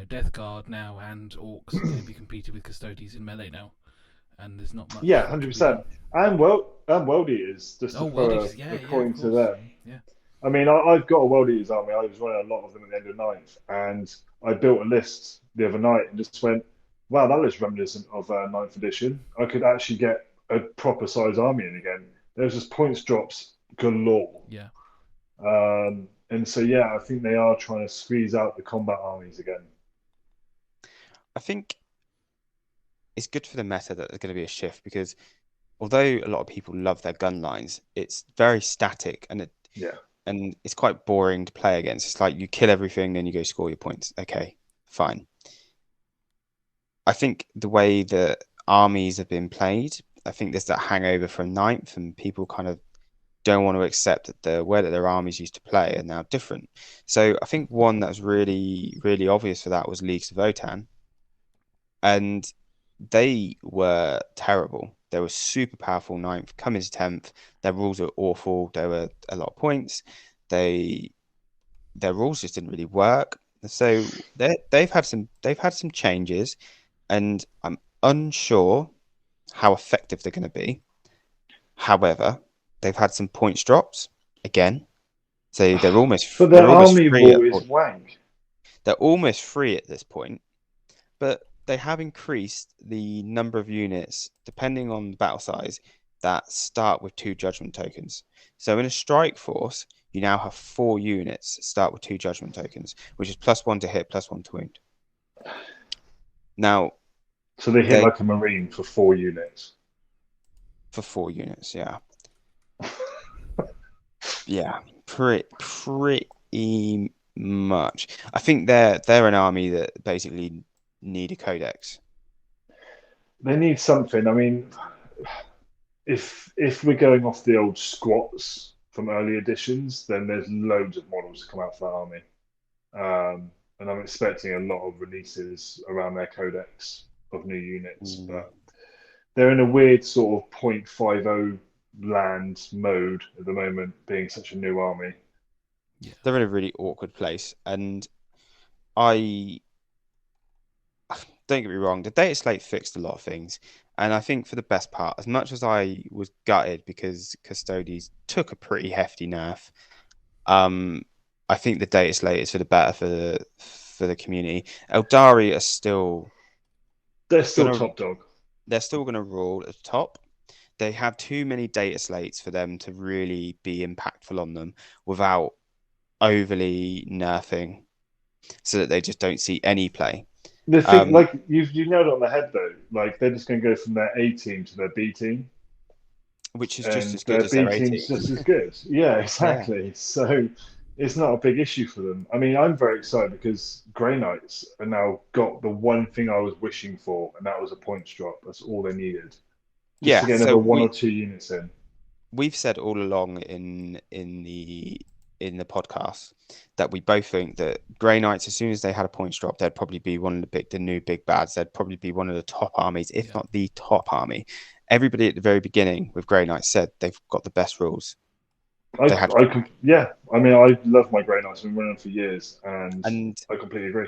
Death Guard now and Orcs can be competed with Custodies in melee now, and there's not much Yeah, that can be 100%. done. And World Eaters, just Oh, to World throw Eaters, yeah, a of coin to course, them. yeah. I mean, I've got a World Eaters army. I was running a lot of them at the end of ninth, and I built a list the other night and just went, wow, that looks reminiscent of ninth edition. I could actually get a proper size army in again. There's just points drops galore. Yeah. And so, yeah, I think they are trying to squeeze out the combat armies again. I think it's good for the meta that there's going to be a shift because although a lot of people love their gun lines, it's very static Yeah. and it's quite boring to play against. It's like you kill everything, then you go score your points. Okay, fine. I think the way that armies have been played, I think there's that hangover from ninth, and people kind of don't want to accept that the way that their armies used to play are now different. So I think one that was really, really obvious for that was Leagues of Votan, and they were terrible. They were super powerful ninth, come into 10th. Their rules were awful. There were a lot of points. They their rules just didn't really work. So they've had some changes, and I'm unsure how effective they're going to be. However, they've had some points drops again, so they're almost But their they're almost army free rule at is wank. they're almost free at this point. But they have increased the number of units depending on the battle size that start with 2 judgment tokens. So in a strike force, you now have 4 units that start with 2 judgment tokens, which is +1 to hit, +1 to wound. Now So they hit they like a marine for 4 units. for 4 units, yeah, yeah, pretty much. I think they're an army that basically need a codex. They need something. I mean, if we're going off the old squats from early editions, then there's loads of models to come out for that army. And I'm expecting a lot of releases around their codex of new units, Mm. but they're in a weird sort of 0.50 land mode at the moment, being such a new army. Yeah. They're in a really awkward place, and I don't get me wrong, the data slate fixed a lot of things, and I think for the best part, as much as I was gutted because Custodes took a pretty hefty nerf, um, I think the data slate is for the better for the community. Eldari are still They're still gonna top dog. they're still gonna rule at the top. They have too many data slates for them to really be impactful on them without overly nerfing, so that they just don't see any play. The thing, Um, like you nailed it on the head though. Like they're just going to go from their A team to their B team, which is just and as good their as B their A team's team. just as good. Yeah, Yeah. exactly. So it's not a big issue for them. I mean, I'm very excited because Grey Knights are now got the one thing I was wishing for, and that was a points drop. That's all they needed, just to Yeah, get so another one or we two units in. we've said all along in the podcast that we both think that Grey Knights, as soon as they had a points drop, they'd probably be one of the new big bads. They'd probably be one of the top armies, if Yeah. not the top army. Everybody at the very beginning with Grey Knights said they've got the best rules. They had Yeah. I mean, I love my Grey Knights. I've been running for years, and and I completely agree.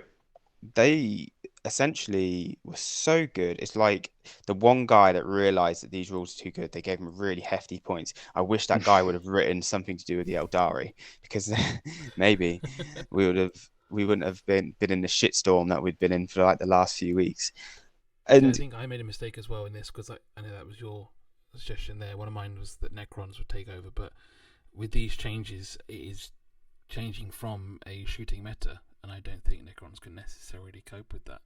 they essentially were so good. It's like the one guy that realized that these rules are too good, they gave him really hefty points. I wish that guy would have written something to do with the Eldari because maybe we wouldn't have been in the shitstorm that we'd been in for like the last few weeks. See, I And think I made a mistake as well in this because I know that was your suggestion there. One of mine was that Necrons would take over, but with these changes, it is changing from a shooting meta, and I don't think Necrons can necessarily cope with that.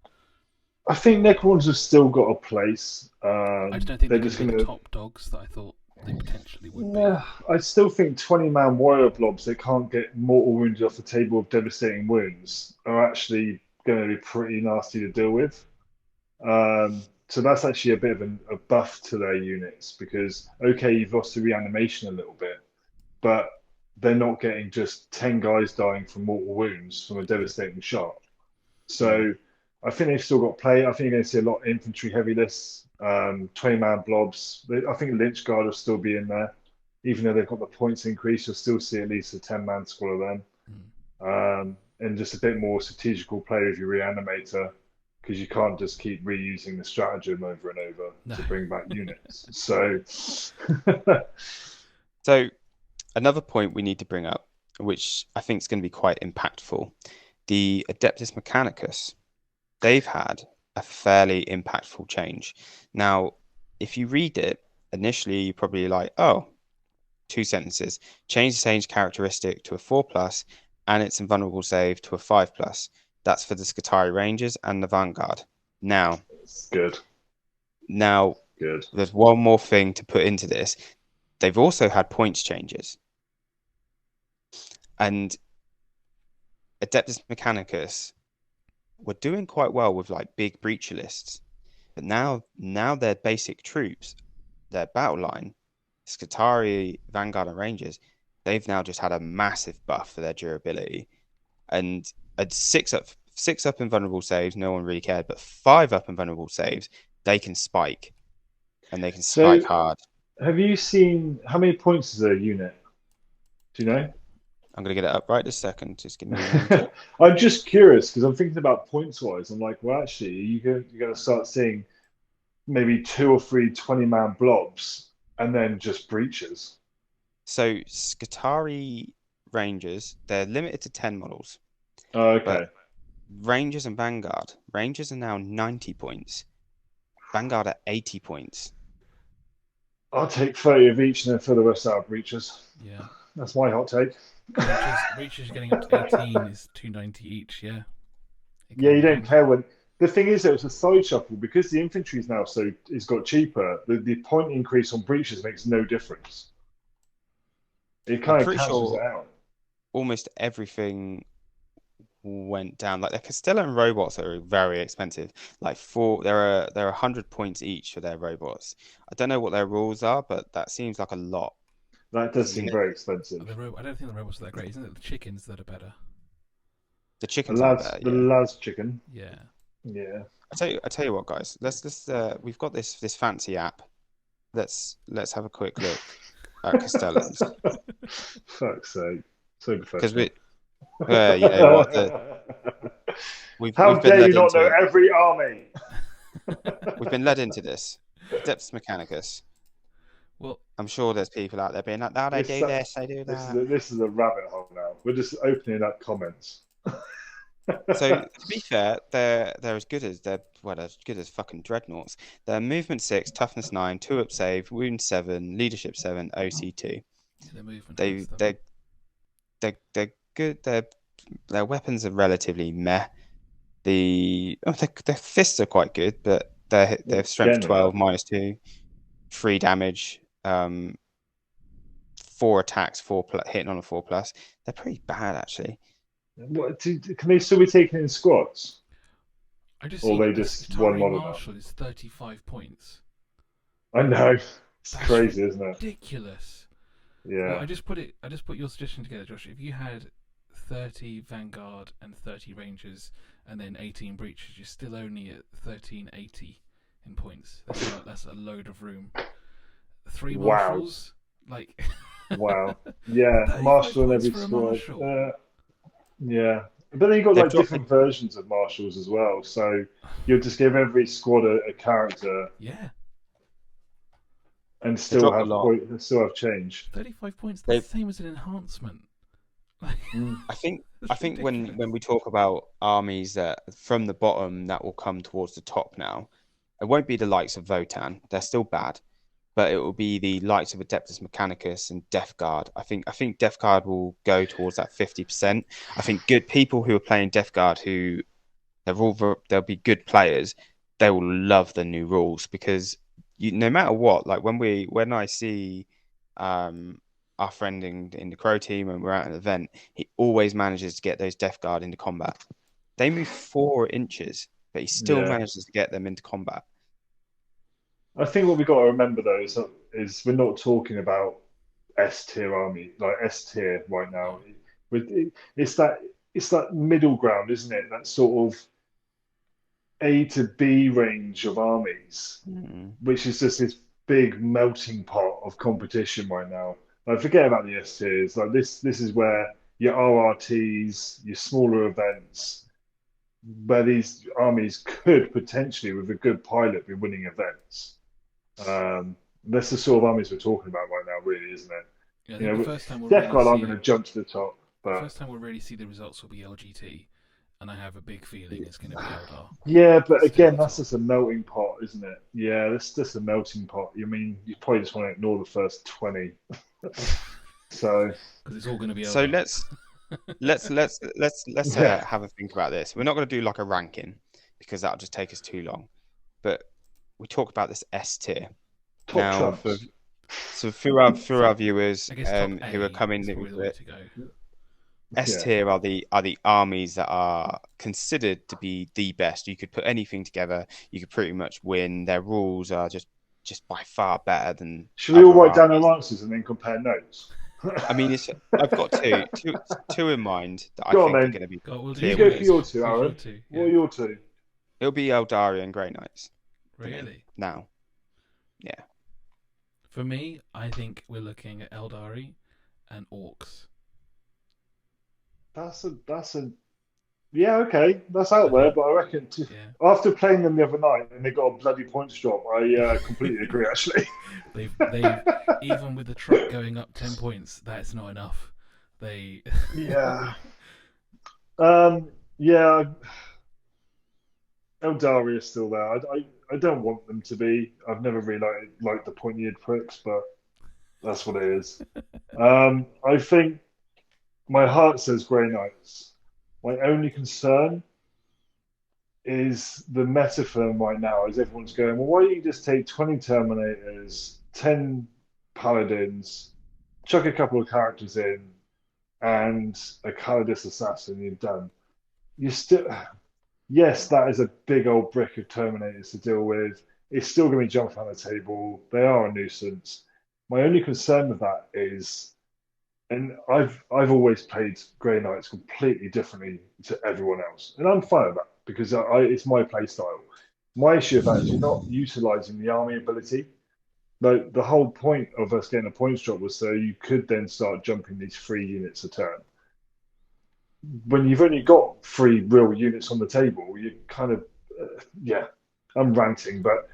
I think Necrons have still got a place. I just don't think They're they're going just to be going the to. top dogs that I thought they potentially would be. Yeah, I still think 20-man warrior blobs that can't get mortal wounded off the table of devastating wounds are actually going to be pretty nasty to deal with. So that's actually a bit of a buff to their units because, okay, you've lost the reanimation a little bit, but they're not getting just 10 guys dying from mortal wounds from a devastating shot. mm, So I think they've still got play. I think you're going to see a lot of infantry heavy lists, 20-man blobs. I think Lynch Guard will still be in there. Even though they've got the points increase, you'll still see at least a 10-man squad of them. Mm. And just a bit more strategical play with your reanimator because you can't just keep reusing the stratagem over and over No. to bring back units. So so another point we need to bring up, which I think is going to be quite impactful, the Adeptus Mechanicus. They've had a fairly impactful change. Now, if you read it, initially you're probably like, oh, 2 sentences. Change the sage characteristic to a 4 plus and its invulnerable save to a 5 plus. That's for the Skitarii Rangers and the Vanguard. Now, It's good. now Good. there's one more thing to put into this. They've also had points changes. And Adeptus Mechanicus were doing quite well with like big breacher lists. But now their basic troops, their battle line, Skitarii, Vanguard, and Rangers, they've now just had a massive buff for their durability. And a six up invulnerable saves, no one really cared, but 5 up invulnerable saves, they can spike. And they can So, spike hard. have you seen how many points is a unit? Do you know? I'm gonna get it up right this second. Just give me one tick. I'm just curious because I'm thinking about points wise. I'm like, well, actually, you're going to start seeing maybe 2 or 3 20-man blobs and then just breaches. So Skitarii Rangers, they're limited to 10 models. Oh, But okay. Rangers and Vanguard, Rangers are now 90 points. Vanguard are 80 points. I'll take 30 of each and then fill the rest out of breaches. Yeah. That's my hot take. Breaches getting up to 18 is 290 each. Yeah. Yeah, you don't Again, care when. The thing is, though, it's a side shuffle because the infantry is now so it's got cheaper. The point increase on breaches makes no difference. It I'm kind of pretty cancels it sure out. almost everything went down. Like the Castellan robots are very expensive. There are 100 points each for their robots. I don't know what their rules are, but that seems like a lot. That does You seem know, very expensive. I don't think the robots are that great. Isn't it the chickens that are better? the The chickens are lads, better, the yeah. Las chicken. Yeah. Yeah. I tell you what, guys. We've got this fancy app. Let's have a quick look at Castellans Fuck's sake. So because professional. you know what, How we've been dare you led not into know it. every army? We've been led into this. Adeptus Mechanicus. Well, I'm sure there's people out there being like, "No, they This do this, they do this is that." this is a rabbit hole now. We're just opening up comments. So to be fair, they're as good as fucking dreadnoughts. They're movement 6, toughness 9, 2 up save, wound 7, leadership 7, OC 2. the movement They hurts them. they're good. Their weapons are relatively meh. Their fists are quite good, but their strength Getting there. 12 -2, 3 damage, 4 attacks, hitting on a 4 plus. They're pretty bad actually. Can they still be taken in squads? I just Or seen they a just one Skitarii model now? Marshal is 35 points. I know. It's That's crazy, isn't it? ridiculous. Yeah. Well, I just put your suggestion together, Josh. If you had 30 Vanguard and 30 Rangers and then 18 breaches, you're still only at 1380 in points. That's a load of room. 3 Wow. marshals, like Wow. Yeah. 35 Marshal in points every for a squad. marshal. Yeah. But then you got They've like dropped different versions of marshals as well. So you'll just give every squad a character Yeah, and they still dropped a have lot. still have change. 35 points. They That's the same as an enhancement. Like, Mm. I think that's ridiculous. when we talk about armies that from the bottom that will come towards the top now, it won't be the likes of Votan. They're still bad, but it will be the likes of Adeptus Mechanicus and Death Guard. I think Death Guard will go towards that 50%. I think good people who are playing Death Guard who they'll be good players. They will love the new rules because no matter what, like when I see um our friend in the Crow team and we're at an event, he always manages to get those Death Guard into combat. They move 4 inches, but he still Yeah. manages to get them into combat. I think what we got to remember though is we're not talking about S tier army like S tier right No. now. It's that middle ground, isn't it? That sort of A to B range of armies, Mm. which is just this big melting pot of competition right now. Like forget about the S tiers. Like this is where your RRTs, your smaller events, where these armies could potentially, with a good pilot, be winning events. That's the sort of armies we're talking about right now, really, isn't it? Yeah, I You think the know, first time we'll Death really Guard aren't see going it. to jump to the top, The but first time we'll really see the results will be LGT, and I have a big feeling it's going to be Eldar. Yeah, but Still again, at the that's top. just a melting pot, isn't it? Yeah, that's just a melting pot. You mean you probably just want to ignore the first 20. So, Because it's all going to be So Eldar. let's yeah, have a think about this. We're not going to do like a ranking because that'll just take us too long. But we talk about this S tier top now for trumps. so for our viewers I guess top who are A coming is probably the into way it. to go. S Yeah. tier are the armies that are considered to be the best. You could put anything together, you could pretty much win. Their rules are just by far better than Should we all other write down our armies. answers and then compare notes? I mean, I've got two in mind that I Go on think are then. going to be We'll do You clear two go for each. winners. your two, Choose your Aaron. two. What Yeah. are your two? It'll be Eldari and Grey Knights for me Really? now. Yeah. For me, I think we're looking at Eldari and Orcs. That's a yeah, okay, that's out I there, think, but I reckon yeah, after playing them the other night and they got a bloody points drop, I completely agree actually. they've even with the truck going up 10 points, that's not enough. They Yeah. Yeah, Eldari is still there. I don't want them to be. I've never really liked the pointy-eared pricks, but that's what it is. I think my heart says Grey Knights. My only concern is the meta for them right now, as everyone's going, well, why don't you just take 20 Terminators, 10 Paladins, chuck a couple of characters in, and a Calidus Assassin, you're done. You still, yes, that is a big old brick of Terminators to deal with. It's still going to be jumping on the table. They are a nuisance. My only concern with that is, and I've always played Grey Knights completely differently to everyone else, and I'm fine with that because it's my play style. My issue with that is you're not utilizing the army ability. Like the whole point of us getting a points drop was so you could then start jumping these 3 units a turn. When you've only got 3 real units on the table, you kind of yeah. I'm ranting, but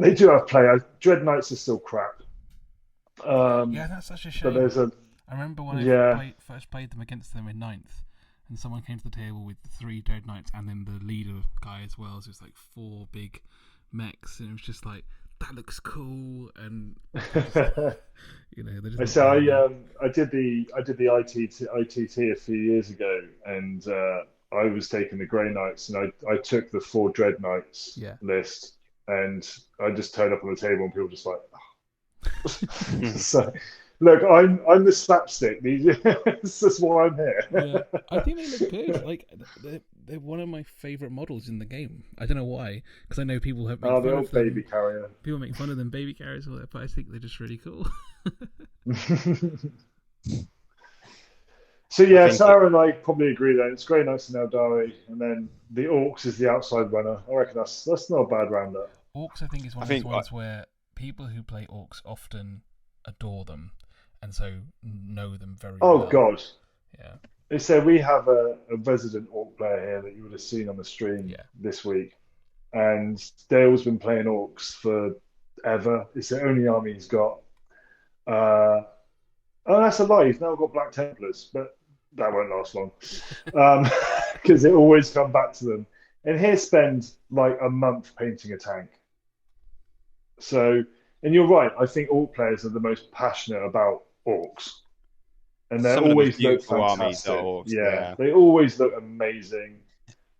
they do have play. Dread Knights are still crap. yeah, Um, that's such a but shame. there's a I remember when I yeah. first played them against them in ninth, and someone came to the table with 3 Dread Knights and then the leader guy as well. So it was like 4 big mechs, and it was just like that looks cool, and just, they're just I not so there now. I did the ITT a few years ago, and I was taking the Grey Knights, and I took the 4 Dread Knights Yeah. list, and I just turned up on the table, and people were just like, so look, I'm the slapstick. This is why I'm Yeah, here. I think they look good. Like they're one of my favorite models in the game. I don't know why, because I know people have make Oh, the fun of old baby them. carrier. People make fun of them baby carriers, all that, but I think they're just really cool. So I yeah, think it, Sarah and I probably agree then. It's Grey Knights and Eldari, and then the Orcs is the outside runner. I reckon that's not a bad roundup. Orcs, I think, is one I of those think ones where people who play Orcs often adore them, and so know them very Oh well. God. Yeah, So we have a resident Orc player here that you would have seen on the stream yeah. this week, and Dale's been playing Orcs for ever. It's the only army he's got. Uh, oh, that's a lie. He's now got Black Templars, but that won't last long because they always come back to them. And here spend like a month painting a tank. So, and you're right. I think Orc players are the most passionate about Orcs. And they some of the most always look beautiful armies are fantastic. orcs. Yeah, Yeah. they always look amazing.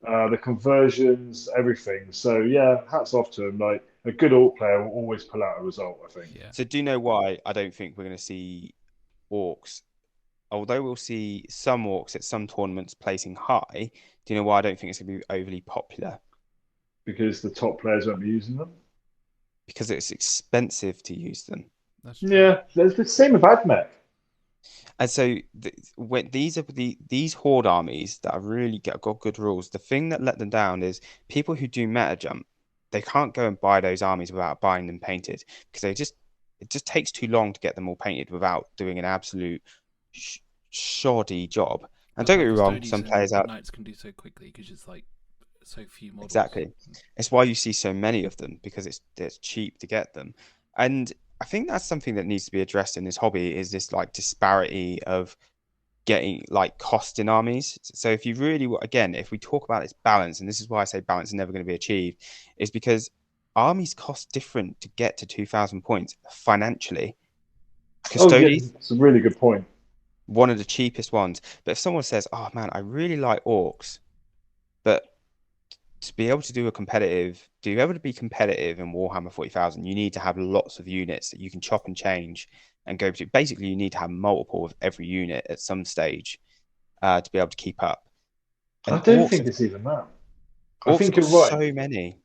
The conversions, everything. So yeah, hats off to them. Like a good alt player will always pull out a result, I think. Yeah. So do you know why I don't think we're going to see orcs? Although we'll see some orcs at some tournaments placing high, do you know why I don't think it's going to be overly popular? Because the top players won't be using them. Because it's expensive to use them. That's true. Yeah, there's the same with AdMech. And so when these are these horde armies that have really got good rules, the thing that let them down is people who do meta jump, they can't go and buy those armies without buying them painted because it just takes too long to get them all painted without doing an absolute sh shoddy job. And That's don't why get me wrong, custodians some and players out knights can do so quickly because it's like so few models. exactly. It's why you see so many of them because it's cheap to get them. And I think that's something that needs to be addressed in this hobby is this like disparity of getting like costing armies. So if you really, again, if we talk about its balance, and this is why I say balance is never going to be achieved, is because armies cost different to get to 2,000 points financially. Oh, yeah, Custodes, it's a really good point. one of the cheapest ones. But if someone says, "Oh man, I really like orcs," but to be able to be able to be competitive in Warhammer 40,000, you need to have lots of units that you can chop and change and go to. Basically, you need to have multiple of every unit at some stage to be able to keep up. I And don't think it's even that. I orcs think have got you're right. so many.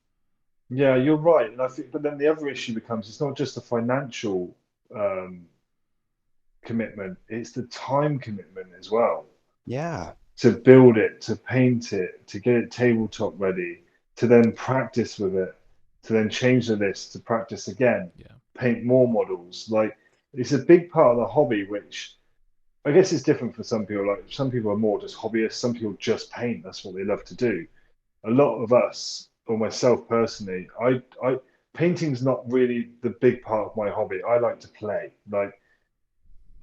Yeah, you're right. And I think, but then the other issue becomes it's not just the financial um, commitment, it's the time commitment as well. Yeah, To build it, to paint it, to get it tabletop ready, to then practice with it, to then change the list, to practice again, Yeah. paint more models. Like it's a big part of the hobby, which I guess it's different for some people. Like some people are more just hobbyists, some people just paint. That's what they love to do. A lot of us, or myself personally, I painting's not really the big part of my hobby. I like to play. Like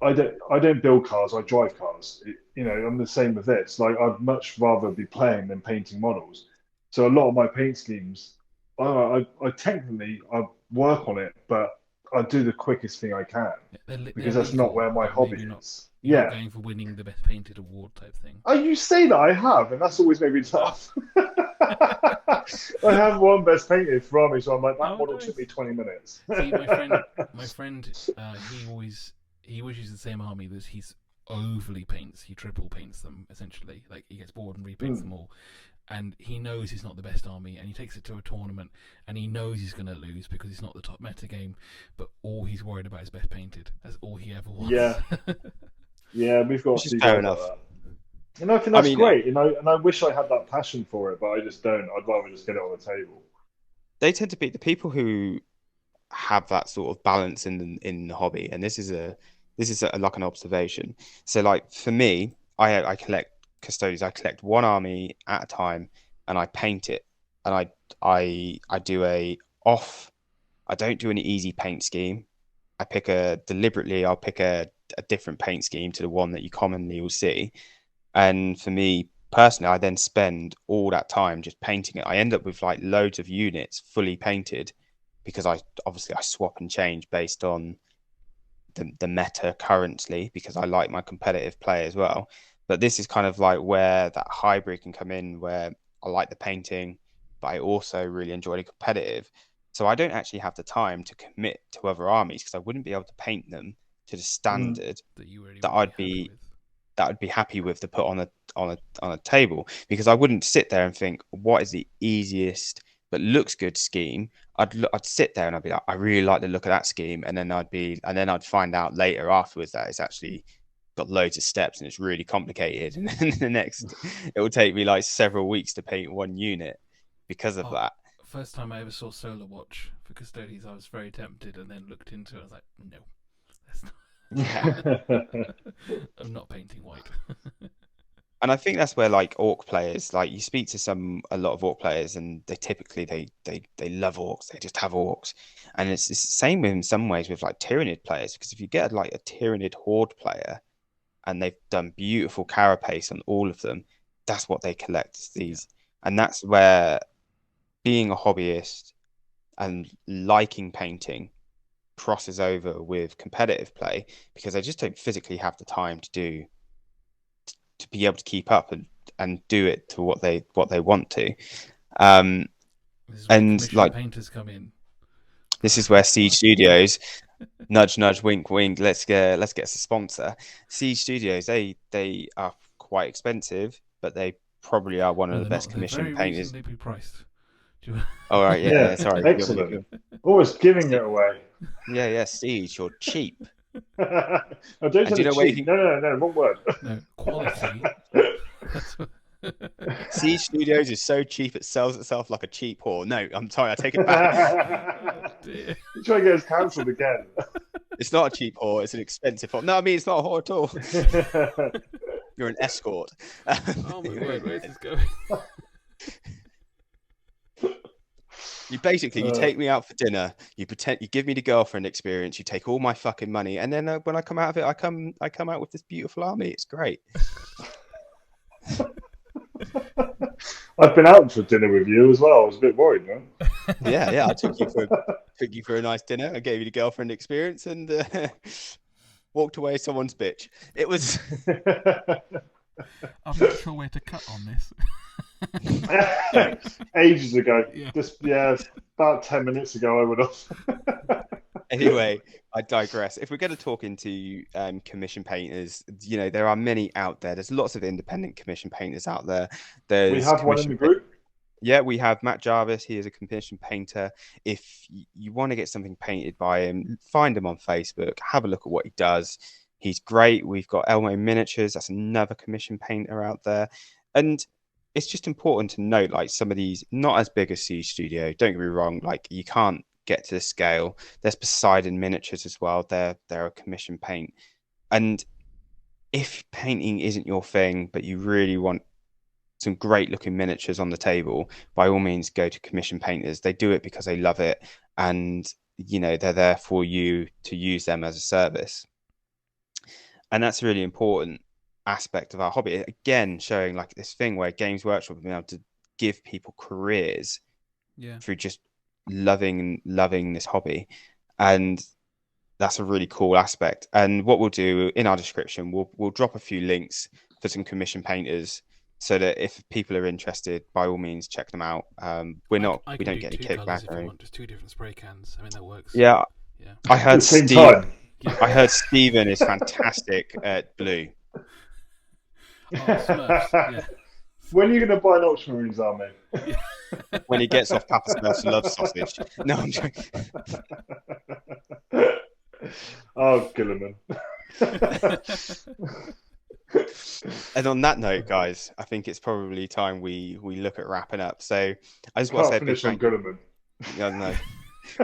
I don't build cars. I drive cars. I'm the same with this. Like I'd much rather be playing than painting models. So a lot of my paint schemes, I technically I work on it, but I do the quickest thing I can They're because that's not legal, where my but hobby maybe not. is. You're not Yeah. going for winning the best painted award type thing. Oh, you say that I have, and that's always made me laugh. I have one best painted from me, so I'm like, that Oh, model took me nice. 20 minutes. See, my friend, he always uses the same army that he's overly paints. He triple paints them essentially. Like he gets bored and repaints them all, and he knows he's not the best army, and he takes it to a tournament, and he knows he's going to lose because it's not the top meta game. But all he's worried about is best painted. That's all he ever wants. Yeah, yeah, we've got a which is few fair guys like enough. that. And I think I that's mean, great, and I wish I had that passion for it, but I just don't. I'd rather just get it on the table. they tend to be the people who have that sort of balance in the hobby, and like an observation. So, like for me, I collect custodians. I collect one army at a time, and I paint it, and I do a off. I don't do an easy paint scheme. I'll pick a different paint scheme to the one that you commonly will see. And for me personally, I then spend all that time just painting it. I end up with like loads of units fully painted because I swap and change based on the meta currently because I like my competitive play as well. But this is kind of like where that hybrid can come in where I like the painting, but I also really enjoy the competitive. So I don't actually have the time to commit to other armies because I wouldn't be able to paint them to the Mm. standard That you really that would be happy with. I'd be happy with to put on a table because I wouldn't sit there and think what is the easiest but looks good scheme. I'd sit there and I'd be like, I really like the look of that scheme, and then I'd find out later afterwards that it's actually got loads of steps and it's really complicated, and then it will take me like several weeks to paint one unit because of that. First time I ever saw Solar Watch for Custodies, I was very tempted, and then looked into it. I was like, no, that's not. Yeah. I'm not painting white. And I think that's where like orc players, like you speak to a lot of orc players, and they typically they love orcs. They just have orcs, and it's the same in some ways with like Tyranid players because if you get like a Tyranid horde player, and they've done beautiful carapace on all of them, that's what they collect these, and that's where being a hobbyist and liking painting crosses over with competitive play because they just don't physically have the time to be able to keep up and do it to what they want to. This is where And commissioned like painters come in. this is where Siege Studios, nudge nudge, wink wink, let's get us a sponsor. Siege Studios, they are quite expensive, but they probably are one of No, the they're best not. They're very commissioned painters. reasonably priced. Do you... All right, yeah, Yeah, sorry. excellent. Always giving it away. Yeah, Siege, you're cheap. I don't And say do you the know where you cheap. can No, wrong word. No, quality. Siege Studios is so cheap it sells itself like a cheap whore. No, I'm sorry, I take it back. Dear. You try to get us cancelled again. It's not a cheap whore, it's an expensive whore. No, I mean it's not a whore at all. You're an escort. Oh my word, where's this going? You take me out for dinner. You give me the girlfriend experience. You take all my fucking money, and then when I come out of it, I come out with this beautiful army. It's great. I've been out for dinner with you as well. I was a bit worried, man. Yeah. I took you for a nice dinner. I gave you the girlfriend experience, and walked away someone's bitch. It was. I'm not sure where to cut on this. Ages ago. Yeah. About 10 minutes ago, I would have. Anyway, I digress. If we're going to talk into commission painters, there are many out there. There's lots of independent commission painters out there. We have one in the group. Yeah, we have Matt Jarvis. He is a commission painter. If you want to get something painted by him, find him on Facebook. Have a look at what he does. He's great. We've got Elmo Miniatures. That's another commission painter out there. And it's just important to note, like, some of these, not as big as Siege Studio. Don't get me wrong. Like, you can't get to the scale. There's Poseidon Miniatures as well. They're a commission paint. And if painting isn't your thing, but you really want some great looking miniatures on the table, by all means go to commission painters. They do it because they love it, and they're there for you to use them as a service. And that's a really important aspect of our hobby, again showing like this thing where Games Workshop have been able to give people careers through just loving this hobby. And that's a really cool aspect. And what we'll do in our description, we'll drop a few links for some commission painters, so that if people are interested, by all means check them out. We don't get any kickback. If you want just 2 different spray cans. I mean, that works. Yeah. I heard I heard Stephen is fantastic at blue. Oh, Smurfs. Yeah. When are you going to buy an Ultramarines army? When he gets off Papa Smurf's love sausage. No, I'm joking. Oh, Gilliman. And on that note, guys, I think it's probably time we look at wrapping up. So I just want to say finish on Gilliman. Yeah, no,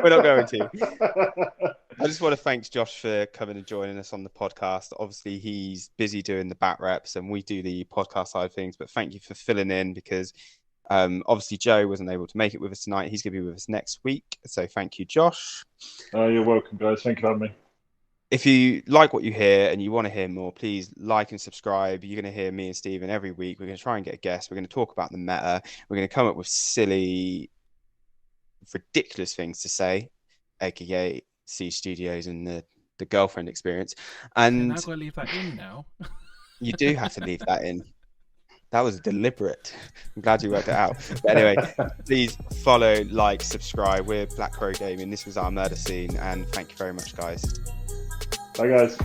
we're not going to. I just want to thank Josh for coming and joining us on the podcast. Obviously, he's busy doing the bat reps, and we do the podcast side of things. But thank you for filling in, because obviously Joe wasn't able to make it with us tonight. He's going to be with us next week. So thank you, Josh. You're welcome, guys. Thank you for having me. If you like what you hear and you want to hear more, please like and subscribe. You're going to hear me and Stephen every week. We're going to try and get a guest. We're going to talk about the meta. We're going to come up with silly, ridiculous things to say, aka Siege Studios and the girlfriend experience. And I've got to leave that in now. You do have to leave that in. That was deliberate. I'm glad you worked it out. But anyway, please follow, like, subscribe. We're Black Crow Gaming. This was our murder scene, and thank you very much, guys. Bye, guys.